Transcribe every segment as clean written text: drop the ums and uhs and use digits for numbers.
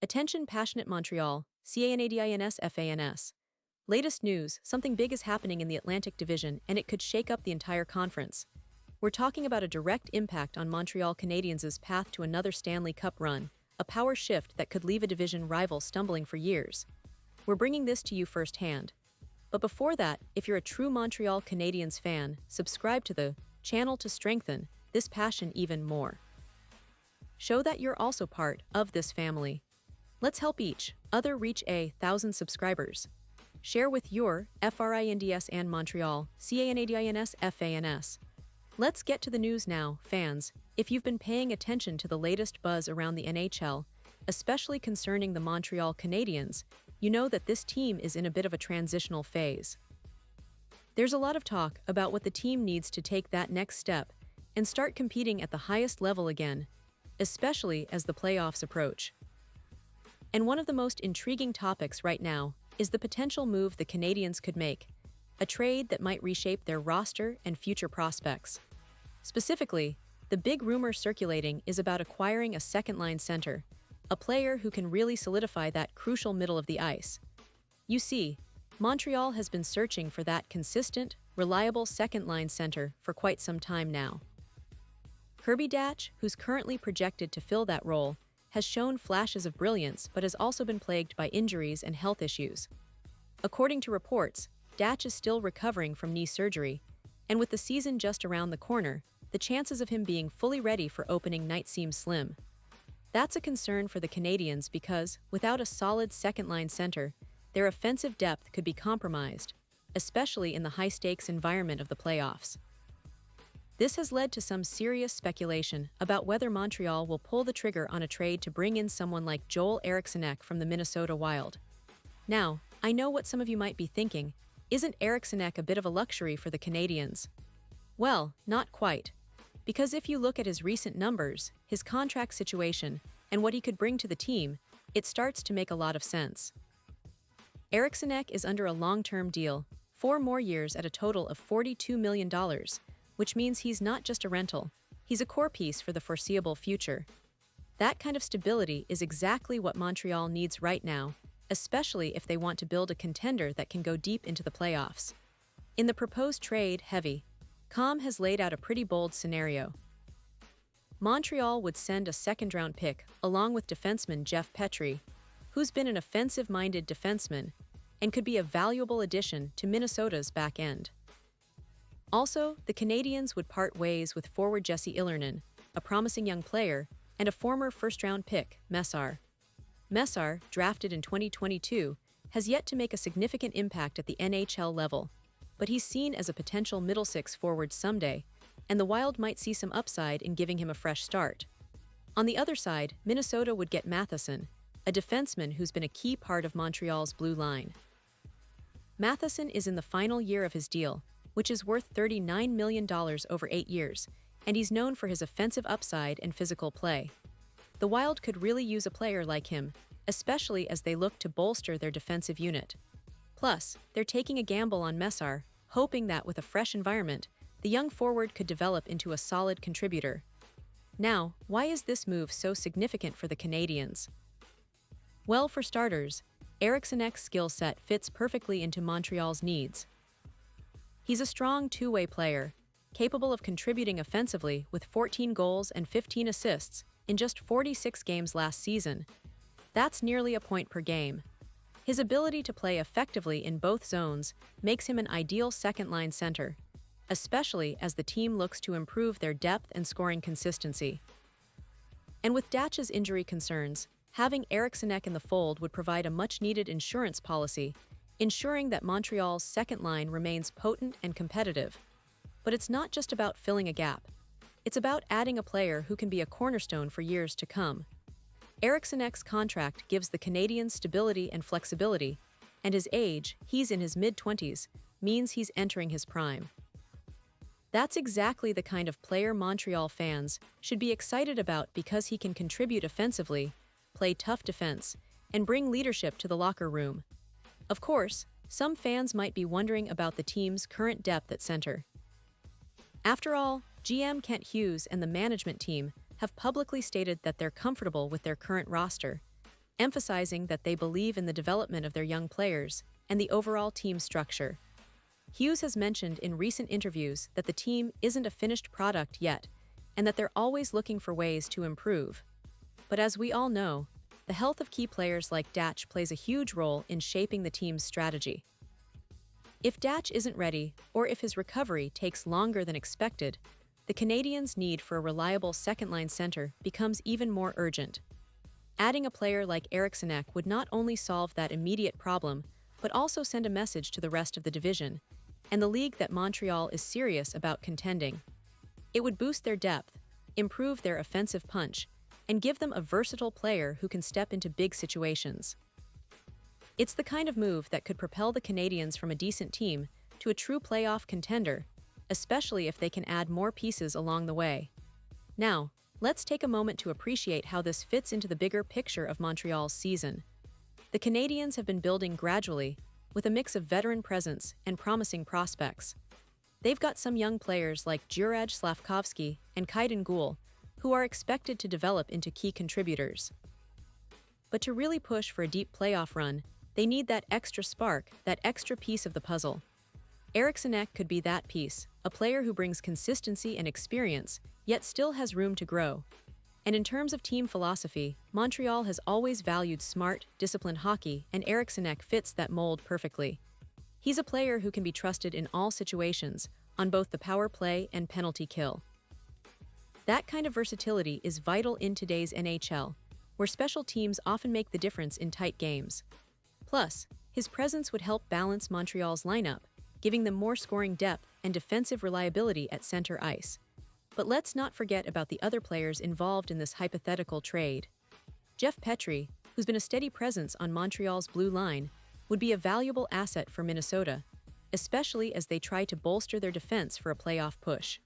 Attention passionate Montreal, Canadiens fans. Latest news, something big is happening in the Atlantic Division and it could shake up the entire conference. We're talking about a direct impact on Montreal Canadiens' path to another Stanley Cup run, a power shift that could leave a division rival stumbling for years. We're bringing this to you firsthand. But before that, if you're a true Montreal Canadiens fan, subscribe to the channel to strengthen this passion even more. Show that you're also part of this family. Let's help each other reach 1,000 subscribers. Share with your friends and Montreal Canadiens fans. Let's get to the news now, fans. If you've been paying attention to the latest buzz around the NHL, especially concerning the Montreal Canadiens, you know that this team is in a bit of a transitional phase. There's a lot of talk about what the team needs to take that next step and start competing at the highest level again, especially as the playoffs approach. And one of the most intriguing topics right now is the potential move the Canadiens could make, a trade that might reshape their roster and future prospects. Specifically, the big rumor circulating is about acquiring a second-line center, a player who can really solidify that crucial middle of the ice. You see, Montreal has been searching for that consistent, reliable second-line center for quite some time now. Kirby Dach, who's currently projected to fill that role, has shown flashes of brilliance but has also been plagued by injuries and health issues. According to reports, Dach is still recovering from knee surgery, and with the season just around the corner, the chances of him being fully ready for opening night seem slim. That's a concern for the Canadiens because, without a solid second-line center, their offensive depth could be compromised, especially in the high-stakes environment of the playoffs. This has led to some serious speculation about whether Montreal will pull the trigger on a trade to bring in someone like Joel Eriksson-Ek from the Minnesota Wild. Now, I know what some of you might be thinking, isn't Eriksson-Ek a bit of a luxury for the Canadiens? Well, not quite. Because if you look at his recent numbers, his contract situation, and what he could bring to the team, it starts to make a lot of sense. Eriksson-Ek is under a long-term deal, 4 more years at a total of $42 million, which means he's not just a rental, he's a core piece for the foreseeable future. That kind of stability is exactly what Montreal needs right now, especially if they want to build a contender that can go deep into the playoffs. In the proposed trade, Com has laid out a pretty bold scenario. Montreal would send a second-round pick along with defenseman Jeff Petrie, who's been an offensive-minded defenseman and could be a valuable addition to Minnesota's back end. Also, the Canadiens would part ways with forward Jesse Illernen, a promising young player, and a former first-round pick, Messar. Messar, drafted in 2022, has yet to make a significant impact at the NHL level, but he's seen as a potential middle six forward someday, and the Wild might see some upside in giving him a fresh start. On the other side, Minnesota would get Matheson, a defenseman who's been a key part of Montreal's blue line. Matheson is in the final year of his deal, which is worth $39 million over 8 years, and he's known for his offensive upside and physical play. The Wild could really use a player like him, especially as they look to bolster their defensive unit. Plus, they're taking a gamble on Messar, hoping that with a fresh environment, the young forward could develop into a solid contributor. Now, why is this move so significant for the Canadiens? Well, for starters, Eriksson-Ek's skill set fits perfectly into Montreal's needs. He's a strong two-way player, capable of contributing offensively with 14 goals and 15 assists in just 46 games last season. That's nearly a point per game. His ability to play effectively in both zones makes him an ideal second-line center, especially as the team looks to improve their depth and scoring consistency. And with Dach's injury concerns, having Eriksson-Ek in the fold would provide a much-needed insurance policy, ensuring that Montreal's second line remains potent and competitive. But it's not just about filling a gap. It's about adding a player who can be a cornerstone for years to come. Eriksson-Ek's contract gives the Canadiens stability and flexibility, and his age, he's in his mid-20s, means he's entering his prime. That's exactly the kind of player Montreal fans should be excited about because he can contribute offensively, play tough defense, and bring leadership to the locker room. Of course, some fans might be wondering about the team's current depth at center. After all, GM Kent Hughes and the management team have publicly stated that they're comfortable with their current roster. emphasizing that they believe in the development of their young players and the overall team structure. Hughes has mentioned in recent interviews that the team isn't a finished product yet and that they're always looking for ways to improve. But as we all know, the health of key players like Datch plays a huge role in shaping the team's strategy. If Datch isn't ready, or if his recovery takes longer than expected, the Canadiens' need for a reliable second-line center becomes even more urgent. Adding a player like Eriksson-Ek would not only solve that immediate problem, but also send a message to the rest of the division and the league that Montreal is serious about contending. It would boost their depth, improve their offensive punch, and give them a versatile player who can step into big situations. It's the kind of move that could propel the Canadiens from a decent team to a true playoff contender, especially if they can add more pieces along the way. Now, let's take a moment to appreciate how this fits into the bigger picture of Montreal's season. The Canadiens have been building gradually, with a mix of veteran presence and promising prospects. They've got some young players like Juraj Slavkovsky and Kaiden Guhle, who are expected to develop into key contributors. But to really push for a deep playoff run, they need that extra spark, that extra piece of the puzzle. Eriksson-Ek could be that piece, a player who brings consistency and experience, yet still has room to grow. And in terms of team philosophy, Montreal has always valued smart, disciplined hockey, and Eriksson-Ek fits that mold perfectly. He's a player who can be trusted in all situations, on both the power play and penalty kill. That kind of versatility is vital in today's NHL, where special teams often make the difference in tight games. Plus, his presence would help balance Montreal's lineup, giving them more scoring depth and defensive reliability at center ice. But let's not forget about the other players involved in this hypothetical trade. Jeff Petrie, who's been a steady presence on Montreal's blue line, would be a valuable asset for Minnesota, especially as they try to bolster their defense for a playoff push.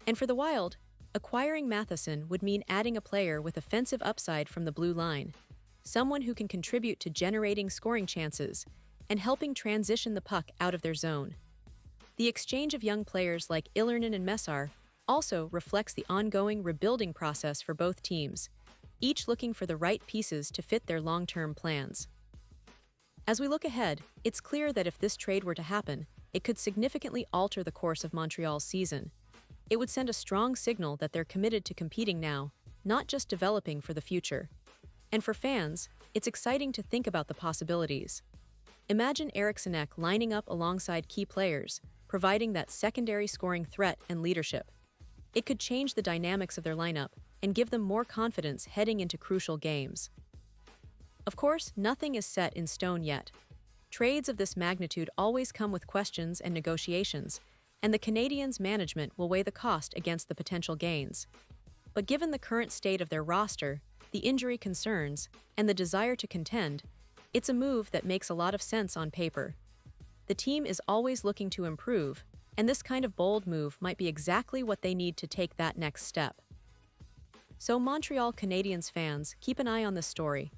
And for the Wild, acquiring Matheson would mean adding a player with offensive upside from the blue line, someone who can contribute to generating scoring chances and helping transition the puck out of their zone. The exchange of young players like Illernen and Messar also reflects the ongoing rebuilding process for both teams, each looking for the right pieces to fit their long-term plans. As we look ahead, it's clear that if this trade were to happen, it could significantly alter the course of Montreal's season. It would send a strong signal that they're committed to competing now, not just developing for the future. And for fans, it's exciting to think about the possibilities. Imagine Eriksson-Ek lining up alongside key players, providing that secondary scoring threat and leadership. It could change the dynamics of their lineup and give them more confidence heading into crucial games. Of course, nothing is set in stone yet. Trades of this magnitude always come with questions and negotiations, and the Canadiens' management will weigh the cost against the potential gains. But given the current state of their roster, the injury concerns, and the desire to contend, it's a move that makes a lot of sense on paper. The team is always looking to improve, and this kind of bold move might be exactly what they need to take that next step. So Montreal Canadiens fans, keep an eye on this story.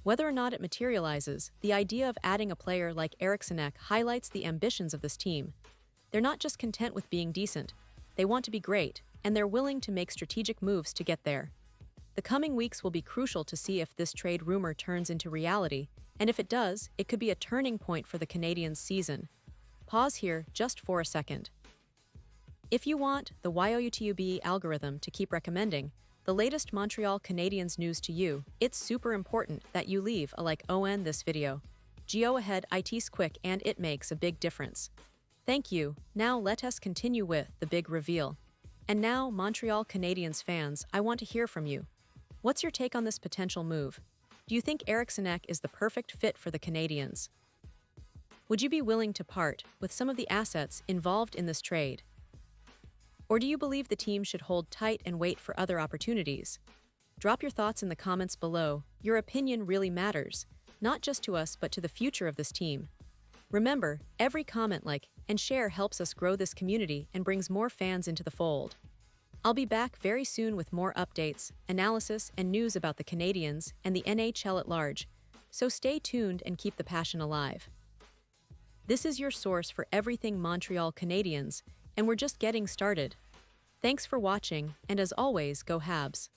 Whether or not it materializes, the idea of adding a player like Eriksson-Ek highlights the ambitions of this team. They're not just content with being decent, they want to be great, and they're willing to make strategic moves to get there. The coming weeks will be crucial to see if this trade rumor turns into reality, and if it does, it could be a turning point for the Canadiens' season. Pause here just for a second. If you want the YouTube algorithm to keep recommending the latest Montreal Canadiens news to you, it's super important that you leave a like on this video. Go ahead, it's quick and it makes a big difference. Thank you. Now let us continue with the big reveal. And now, Montreal Canadiens fans, I want to hear from you. What's your take on this potential move? Do you think Eriksson-Ek is the perfect fit for the Canadiens? Would you be willing to part with some of the assets involved in this trade? Or do you believe the team should hold tight and wait for other opportunities? Drop your thoughts in the comments below. Your opinion really matters, not just to us but to the future of this team. Remember, every comment, like, and share helps us grow this community and brings more fans into the fold. I'll be back very soon with more updates, analysis, and news about the Canadiens and the NHL at large, so stay tuned and keep the passion alive. This is your source for everything Montreal Canadiens, and we're just getting started. Thanks for watching, and as always, go Habs.